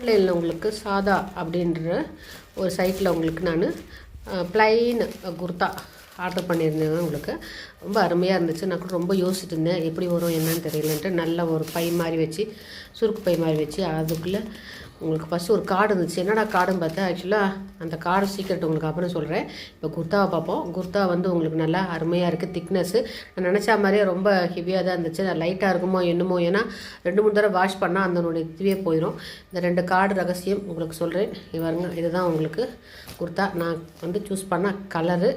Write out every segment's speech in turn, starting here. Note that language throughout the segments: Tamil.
ஆன்லைனில் உங்களுக்கு சாதா அப்படின்ற ஒரு சைட்டில் உங்களுக்கு நான் ப்ளைன் குர்தா ஆர்டர் பண்ணியிருந்தேன். உங்களுக்கு ரொம்ப அருமையாக இருந்துச்சு. நான் கூட ரொம்ப யோசிச்சுட்டு இருந்தேன் எப்படி வரும் என்னன்னு தெரியலன்ட்டு. நல்ல ஒரு பை மாதிரி வச்சு, சுருக்கு பை மாதிரி வச்சு, அதுக்குள்ளே உங்களுக்கு ஃபஸ்ட்டு ஒரு கார்டு இருந்துச்சு. என்னடா கார்டுன்னு பார்த்தா, ஆக்சுவலாக அந்த கார்டு சீக்கிரட் உங்களுக்கு அப்புறம் சொல்கிறேன். இப்போ குர்தாவை பார்ப்போம். குர்தா வந்து உங்களுக்கு நல்லா அருமையாக இருக்குது. திக்னஸ்ஸு நான் நினச்சா மாதிரியே ரொம்ப ஹெவியாக தான் இருந்துச்சு. நான் லைட்டாக இருக்குமோ என்னமோ, ஏன்னா 2-3 தடவை வாஷ் பண்ணால் அதனுடைய இதுவே போயிடும். இந்த 2 கார்டு ரகசியம் உங்களுக்கு சொல்கிறேன். இவருங்க, இதுதான் உங்களுக்கு குர்தா. நான் வந்து சூஸ் பண்ண கலரு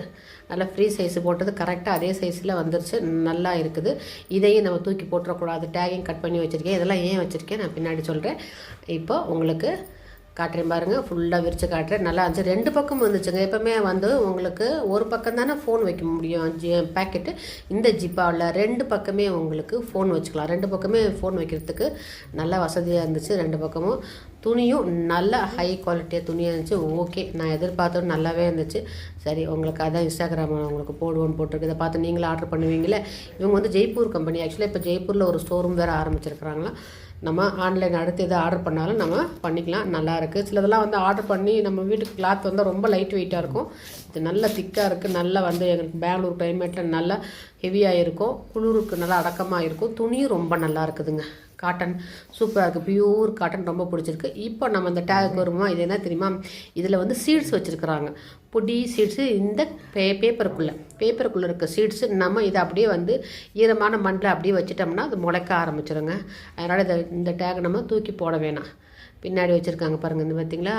நல்லா ஃப்ரீ சைஸு போட்டது கரெக்டாக அதே சைஸில் வந்துருச்சு. நல்லா இருக்குது. இதையும் நம்ம தூக்கி போட்டுறக்கூடாது. டேகிங் கட் பண்ணி வச்சுருக்கேன். இதெல்லாம் ஏன் வச்சுருக்கேன் நான் பின்னாடி சொல்கிறேன். இப்போ உங்களுக்கு காட்டுறேன் பாருங்கள். ஃபுல்லாக விரித்து காட்டுறேன். நல்லா இருந்துச்சு. 2 பக்கம் வந்துச்சுங்க. எப்போவுமே வந்து உங்களுக்கு ஒரு பக்கம் தானே ஃபோன் வைக்க முடியும் பேக்கெட்டு. இந்த ஜிப்பாவில் 2 பக்கமே உங்களுக்கு ஃபோன் வச்சுக்கலாம். 2 பக்கமே ஃபோன் வைக்கிறதுக்கு நல்லா வசதியாக இருந்துச்சு. 2 பக்கமும் துணியும் நல்ல ஹை குவாலிட்டியாக துணியாக இருந்துச்சு. ஓகே, நான் எதிர்பார்த்தோம் நல்லாவே இருந்துச்சு. சரி, உங்களுக்கு அதான் இன்ஸ்டாகிராமில் உங்களுக்கு போடுவோன்னு போட்டிருக்கு. இதை பார்த்து நீங்களும் ஆர்டர் பண்ணுவீங்களே. இவங்க வந்து ஜெய்ப்பூர் கம்பெனி. ஆக்சுவலாக இப்போ ஜெய்ப்பூரில் ஒரு ஸ்டோர் ரூம் வேறு ஆரம்பிச்சிருக்கிறாங்களாம். நம்ம ஆன்லைன் அடுத்து எதை ஆர்டர் பண்ணாலும் நம்ம பண்ணிக்கலாம். நல்லாயிருக்கு. சிலதெல்லாம் வந்து ஆர்டர் பண்ணி நம்ம வீட்டுக்கு கிளாத் வந்து ரொம்ப லைட் வெயிட்டாக இருக்கும். இது நல்ல திக்காக இருக்குது. நல்லா வந்து எங்களுக்கு பெங்களூர் கிளைமேட்டில் நல்லா ஹெவியாக இருக்கும். குளிருக்கு நல்லா அடக்கமாக இருக்கும். துணியும் ரொம்ப நல்லா இருக்குதுங்க. காட்டன் சூப்பராக இருக்குது. பியூர் காட்டன் ரொம்ப பிடிச்சிருக்கு. இப்போ நம்ம இந்த டேக் வருமா, இது என்ன தெரியுமா, இதில் வந்து சீட்ஸ் வச்சுருக்குறாங்க. பொடி சீட்ஸு இந்த பேப்பருக்குள்ளே இருக்க சீட்ஸு. நம்ம இதை அப்படியே வந்து ஈரமான மண்ணில் அப்படியே வச்சிட்டோம்னா அது முளைக்க ஆரம்பிச்சிடுங்க. அதனால் இந்த டேக் நம்ம தூக்கி போட வேணாம். பின்னாடி வச்சுருக்காங்க பாருங்கள். இந்த பார்த்திங்களா,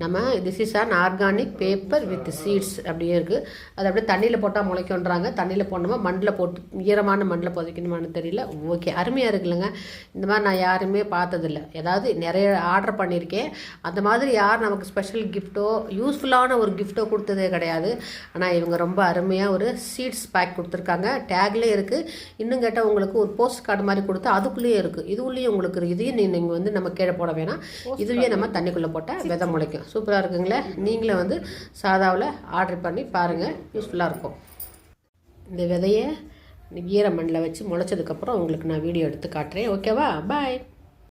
நம்ம this is an organic paper with seeds அப்படியே இருக்குது. அது அப்படியே தண்ணியில் போட்டால் முளைக்கன்றாங்க. தண்ணியில் போடணுமா மண்ணில் போட்டு ஈரமான மண்ணில் புதைக்கணுமான்னு தெரியல. ஓகே, அருமையாக இருக்குல்லங்க. இந்த மாதிரி நான் யாருமே பார்த்ததில்ல. ஏதாவது நிறைய ஆர்டர் பண்ணியிருக்கேன். அந்த மாதிரி யார் நமக்கு ஸ்பெஷல் கிஃப்ட்டோ யூஸ்ஃபுல்லான ஒரு கிஃப்ட்டோ கொடுத்ததே கிடையாது. ஆனால் இவங்க ரொம்ப அருமையாக ஒரு சீட்ஸ் பேக் கொடுத்துருக்காங்க. டேக்லேயே இருக்குது. இன்னும் கேட்டால் உங்களுக்கு ஒரு போஸ்ட் கார்டு மாதிரி கொடுத்து அதுக்குள்ளேயே இருக்குது. இதுக்குள்ளேயும் உங்களுக்கு இருக்குது. இதையும் நீங்கள் வந்து நம்ம கீழே போட வேணாம். இதுவே நம்ம தண்ணிக்குள்ளே போட்டால் விதை முளைக்கும். சூப்பராக இருக்குங்களே. நீங்களும் வந்து சாதாவில் ஆர்டர் பண்ணி பாருங்கள். யூஸ்ஃபுல்லாக இருக்கும். இந்த விதையை ஈர மண்ணில் வச்சு முளைச்சதுக்கப்புறம் உங்களுக்கு நான் வீடியோ எடுத்து காட்டுறேன். ஓகேவா? பாய்.